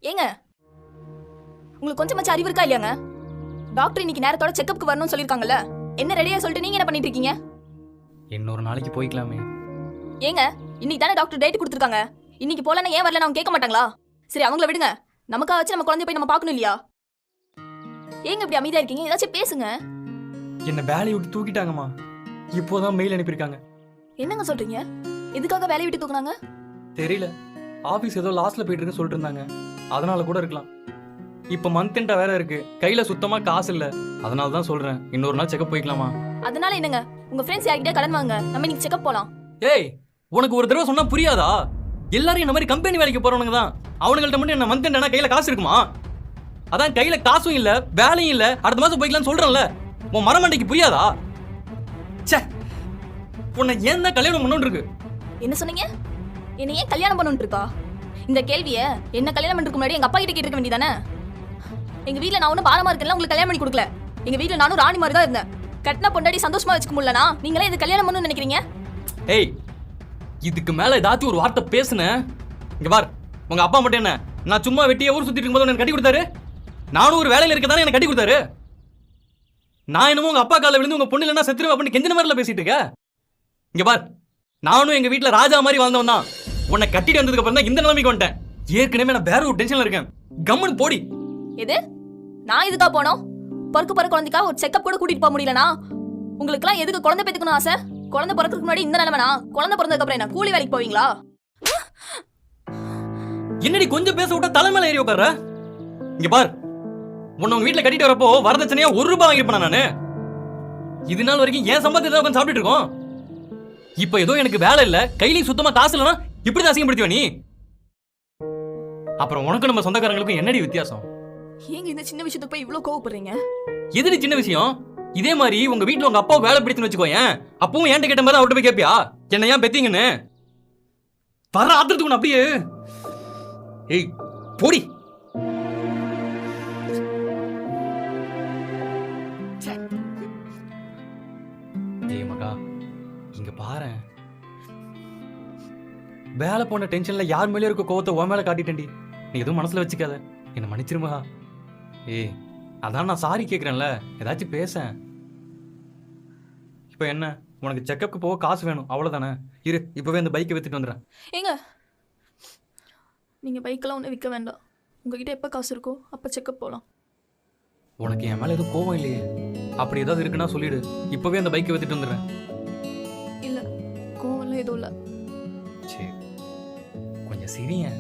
ஏங்க உங்களுக்கு கொஞ்சமாச்சும் அறிவு இருக்கா இல்லையாங்க? டாக்டர் இன்னைக்கு நேரத்தோட செக்கப்புக்கு வரணும்னு சொல்லிருக்காங்கல்ல, என்ன ரெடியா சொல்லிட்டு நீங்க என்ன பண்ணிட்டு இருக்கீங்க? இன்னொரு நாளைக்கு போய்க்கலாமே. ஏங்க இன்னைக்கு தானே டாக்டர் டேட் கொடுத்துருக்காங்க, இன்னைக்கு போலன்னா ஏன் வரல அவங்க கேட்க மாட்டாங்களா? சரி அவங்கள விடுங்க, நமக்கா வச்சு நம்ம குழந்தைய போய் நம்ம பார்க்கணும் இல்லையா? ஏங்க இப்படி அமைதியா இருக்கீங்க? ஏதாச்சும் பேசுங்க. என்ன வேலையை விட்டு தூக்கிட்டாங்கம்மா. இப்போதான் மெயில் அனுப்பியிருக்காங்க. என்னங்க சொல்றீங்க? எதுக்காக வேலையை விட்டு தூக்குனாங்க? தெரியல, ஆபீஸ் ஏதோ லாஸ்ட்ல போயிட்டு இருக்குன்னு சொல்லிட்டு இருந்தாங்க. அதனால கூட இருக்கலாம். இப்ப மந்த் எண்டா வேற இருக்கு, கையில சுத்தமா காசு இல்ல. அதனால தான் சொல்றேன், இன்னொரு நாள் செக்அப் போய்க்கலாமா? அதனால என்னங்க, உங்க ஃப்ரெண்ட்ஸ் யார்கிட்ட கடன் வாங்க, நம்ம இன்னைக்கு செக்அப் போலாம். ஏய், உனக்கு ஒரு தடவை சொன்னா புரியாதா? எல்லாரும் இந்த மாதிரி கம்பெனி வேலைக்கு போறவனுங்க தான். அவனுங்கள்ட்ட மட்டும் என்ன மந்த் எண்டா கையில காசு இருக்குமா? அதான் கையில காசும் இல்ல, வேலையும் இல்ல, அடுத்த மாசம் போய்க்கலாம்னு சொல்றேன்ல. உன் மரமண்டைக்கு புரியாதா? ச்சே, உன்னை ஏன் தான் கல்யாணம் பண்ணணும் இருக்கு? என்ன சொன்னீங்க? என்ன ஏன் கல்யாணம் பண்ணணும்னு இருக்கா? இந்த கேள்வியை என்ன கல்யாணம் பண்றதுக்கு முன்னாடி எங்க அப்பா கிட்ட கேட்டிருக்க வேண்டியதானே? எங்க வீட்ல நான் ஒன்னும் பாரமா இருக்கேன்ல உங்களுக்கு கல்யாணம் பண்ணி கொடுக்கல. எங்க வீட்ல நானும் ராணி மாதிரி தான் இருந்தேன். கட்டின பொண்டாடி சந்தோஷமா வச்சுக்க முடியலனா நீங்களே இது கல்யாணம் பண்ணணும்னு நினைக்கிறீங்க? ஏய், இதுக்கு மேல ஏதாச்சும் ஒரு வார்த்தை பேசுன, இங்க பார், உங்க அப்பா மட்டும் என்ன நான் சும்மா வெட்டியே ஊர் சுத்திட்டு இருக்கும்போது எனக்கு கட்டி கொடுத்தாரு? நானும் ஒரு வேலையில இருக்க தானே எனக்கு கட்டி கொடுத்தாரு. நான் என்னமோ உங்க அப்பா கால விழுந்து உங்க பொண்ணு இல்லைன்னா செத்துருவா அப்படின்னு கெஞ்சின மாதிரில பேசிட்டு இருக்க. இங்க பார், நானும் எங்க வீட்டுல ராஜா மாதிரி வாழ்ந்தவன் தான். உன்னை கட்டிட்டு வந்ததுக்கு அப்புறம் தான் இந்த நிலைமைக்கு வந்துட்டேன். ஏற்கனவே நான் வேற ஒரு டென்ஷன்ல இருக்கேன். கம்முன்னு போடி. எது? நான் இதுக்கா போனோம்? பிறக்க குழந்தைக்கா ஒரு செக்கப் கூட கூட்டிட்டு போக முடியலனா? உங்களுக்குலாம் எதுக்கு குழந்தை பெத்துக்கணும் ஆசை? குழந்தை பிறக்கிறதுக்கு முன்னாடி இந்த நிலைமைனா, குழந்தை பிறந்ததுக்கு அப்புறம் என்ன கூலி வேலைக்கு போவீங்களா? என்னடி கொஞ்சம் பேச விட்டா தலைமையில ஏறி உட்கார? இங்க பார், உன்னை உங்க வீட்டுல கட்டிட்டு வரப்போ வரதட்சணையா ₹1 வாங்கிருப்பேன் நானு. இது நாள் வரைக்கும் ஏன் சம்பளத்தை உட்காந்து சாப்பிட்டு இருக்கோம். இப்ப ஏதோ எனக்கு வேலை இல்ல, கையிலையும் சுத்தமா காசு இல்லைன்னா இப்படிதான் அசிங்கப்படுத்துவ நீ. அப்புறம் உனக்கு நம்ம சொந்தக்காரங்களுக்கும் என்னடி வித்தியாசம்? ஏங்க இந்த சின்ன விஷயத்துக்கு போய் இவ்ளோ கோவப்படுறீங்க? எதுடி சின்ன விஷயம்? இதே மாதிரி உங்க வீட்டுல உங்க அப்பாவுக்கு வேலை பிடிச்சுன்னு வச்சுக்கோயேன், அப்பவும் ஏன்ட்ட கேட்ட மாதிரி அவர்கிட்ட போய் கேட்பியா என்ன ஏன் பெத்தீங்கன்னு? வர ஆத்திரத்துக்கு ஒண்ணு அப்படியே. ஏய் போடி. ஏய் மகா, இங்க பாரு, வேலை போன டென்ஷன்ல யார் மேலே இருக்க கோவத்தை உன் மேல காட்டிட்டேன்டி. நீ எதுவும் மனசுல வச்சுக்காத, என்ன மன்னிச்சிருமகா. ஏய், அதான் நான் சாரி கேட்குறேன்ல, ஏதாச்சும் பேச. இப்போ என்ன, உனக்கு செக்கப்புக்கு போக காசு வேணும் அவ்வளோதானே? இரு, இப்போவே இந்த பைக்கை வித்துட்டு வந்துடுறேன். ஏங்க நீங்கள் பைக்கெல்லாம் ஒன்றும் விற்க வேண்டாம். உங்ககிட்ட எப்போ காசு இருக்கோ அப்போ செக்கப் போகலாம். உனக்கு என் மேலே எதுவும் கோவம் இல்லையே? அப்படி ஏதாவது இருக்குன்னா சொல்லிடு, இப்போவே அந்த பைக்கை வித்துட்டு வந்துடுறேன். இல்லை, கோவம்லாம் எதுவும் இல்லை. சரி, கொஞ்சம் சிரிங்க.